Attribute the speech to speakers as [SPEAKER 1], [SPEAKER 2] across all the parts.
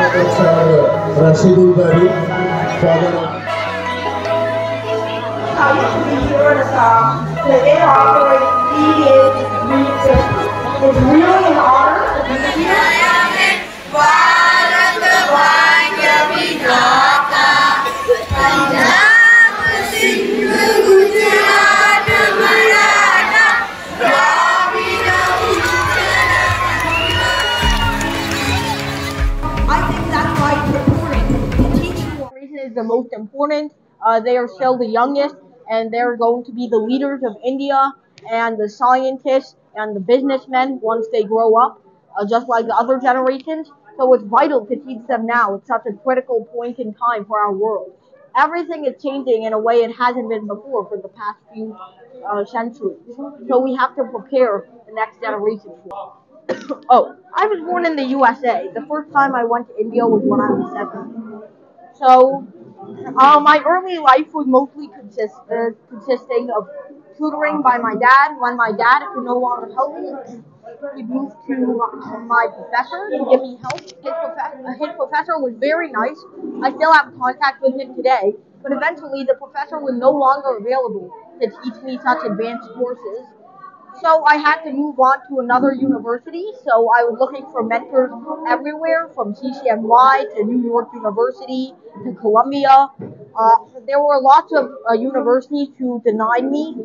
[SPEAKER 1] Rashidul Bari, father of
[SPEAKER 2] They operate It's really an honor to be here.
[SPEAKER 3] I think that's why it's important to teach more.
[SPEAKER 2] Is the most important. They are still the youngest, and they're going to be the leaders of India and the scientists and the businessmen once they grow up, just like the other generations. So it's vital to teach them now. It's such a critical point in time for our world. Everything is changing in a way it hasn't been before for the past few centuries. So we have to prepare the next generation for it. Oh, I was born in the USA. The first time I went to India was when I was 7. So my early life was mostly consisting of tutoring by my dad. When my dad could no longer help me, he moved to my professor to give me help. His professor was very nice. I still have contact with him today. But eventually, the professor was no longer available to teach me such advanced courses. So I had to move on to another university. So I was looking for mentors everywhere, from CCNY to New York University to Columbia. There were lots of universities who denied me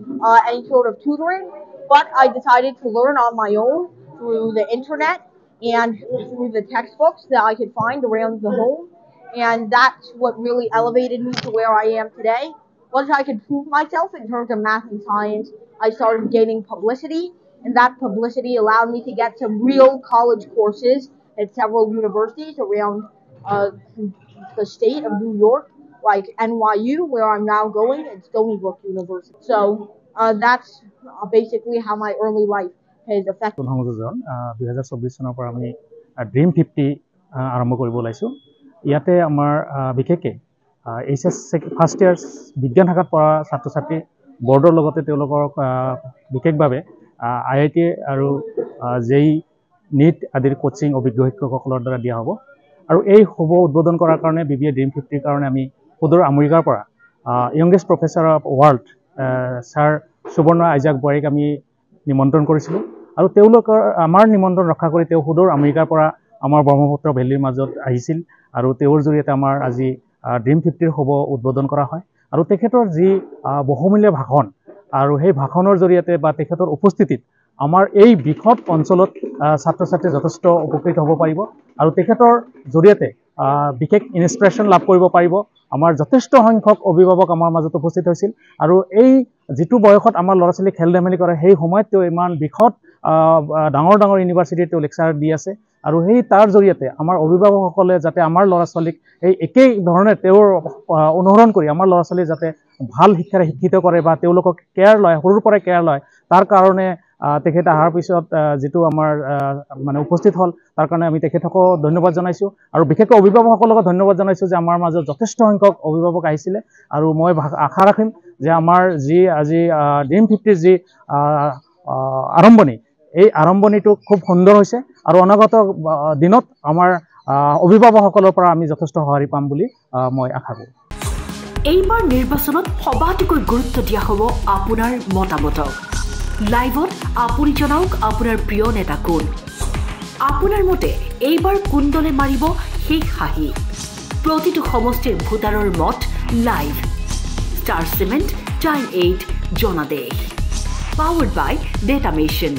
[SPEAKER 2] any sort of tutoring, but I decided to learn on my own through the internet and through the textbooks that I could find around the home. And that's what really elevated me to where I am today. Once I could prove myself in terms of math and science, I started gaining publicity, and that publicity allowed me to get some real college courses at several universities around the state of New York, like NYU, where I'm now going, and Stony Brook University. So that's basically how my early life has affected.
[SPEAKER 4] 2024 চনৰ পৰা আমি dream 50 আৰম্ভ কৰিব ওলাইছোঁ। ইয়াতে আমাৰ বিশেষকৈ HS first year বিজ্ঞান শাখাত পঢ়া ছাত্ৰ ছাত্ৰী বৰ্ডৰ লগতে তেওঁলোকৰ বিশেষভাৱে IIT আৰু JEE NEET আদিৰ কোচিং অভিজ্ঞ শিক্ষকসকলৰ দ্বাৰা দিয়া হ'ব। আৰু এই শুভ উদ্বোধন কৰাৰ কাৰণে BBA ড্ৰিম 50 কাৰণে আমি সুদূৰ আমেৰিকাৰ পৰা youngest professor of world sir Subarna Isaac বুৱাৰীক আমি নিমন্ত্ৰণ কৰিছিলোঁ। আৰু তেওঁলোকৰ আমাৰ নিমন্ত্ৰণ ৰক্ষা কৰি তেওঁ সুদূৰ আমেৰিকাৰ পৰা আমাৰ ব্ৰহ্মপুত্ৰ ভেলীৰ মাজত আহিছিল আৰু তেওঁৰ জৰিয়তে আমাৰ আজি ড্ৰিম 50ৰ শুভ উদ্বোধন কৰা হয়। আৰু তেখেতৰ যি বহুমূলীয়া ভাষণ আৰু সেই ভাষণৰ জৰিয়তে বা তেখেতৰ উপস্থিতিত আমাৰ এই বৃহৎ অঞ্চলত ছাত্ৰ ছাত্ৰী যথেষ্ট উপকৃত হ'ব পাৰিব আৰু তেখেতৰ জৰিয়তে বিশেষ ইনস্পিৰেশ্যন লাভ কৰিব পাৰিব। আমাৰ যথেষ্ট সংখ্যক অভিভাৱক আমাৰ মাজত উপস্থিত হৈছিল আৰু এই যিটো বয়সত আমাৰ ল'ৰা ছোৱালী খেল ধেমালি কৰে সেই সময়ত তেওঁ ইমান বৃহৎ ডাঙৰ ডাঙৰ ইউনিভাৰ্চিটিত তেওঁ লেকচাৰ দি আছে আৰু সেই তাৰ জৰিয়তে আমাৰ অভিভাৱকসকলে যাতে আমাৰ ল'ৰা ছোৱালীক এই একেই ধৰণে তেওঁৰ অনুসৰণ কৰি আমাৰ ল'ৰা ছোৱালী যাতে ভাল শিক্ষাৰে শিক্ষিত কৰে বা তেওঁলোকক কেয়াৰ লয়, সৰুৰ পৰাই কেয়াৰ লয়, তাৰ কাৰণে তেখেত অহাৰ পিছত যিটো আমাৰ মানে উপস্থিত হ'ল তাৰ কাৰণে আমি তেখেতকো ধন্যবাদ জনাইছোঁ আৰু বিশেষকৈ অভিভাৱকসকলকো ধন্যবাদ জনাইছোঁ যে আমাৰ মাজত যথেষ্ট সংখ্যক অভিভাৱক আহিছিলে আৰু মই আশা ৰাখিম যে আমাৰ যি আজি ড্ৰিম 50ৰ যি আৰম্ভণি এই আৰম্ভণিটো খুব সুন্দৰ হৈছে আৰু অনাগত দিনত আমাৰ অভিভাৱকসকলৰ পৰা আমি যথেষ্ট সঁহাৰি পাম বুলি মই আশা কৰোঁ।
[SPEAKER 3] এইবাৰ নিৰ্বাচনত সবাতোকৈ গুৰুত্ব দিয়া হ'ব আপোনাৰ মতামতক। লাইভত আপুনি জনাওক আপোনাৰ প্ৰিয় নেতা কোন। আপোনাৰ মতে এইবাৰ কোন দলে মাৰিব শেষ হাঁহি। প্ৰতিটো সমষ্টিৰ ভোটাৰৰ মত live. Star cement time 8 জনাদেশ। Powered by Data Mission.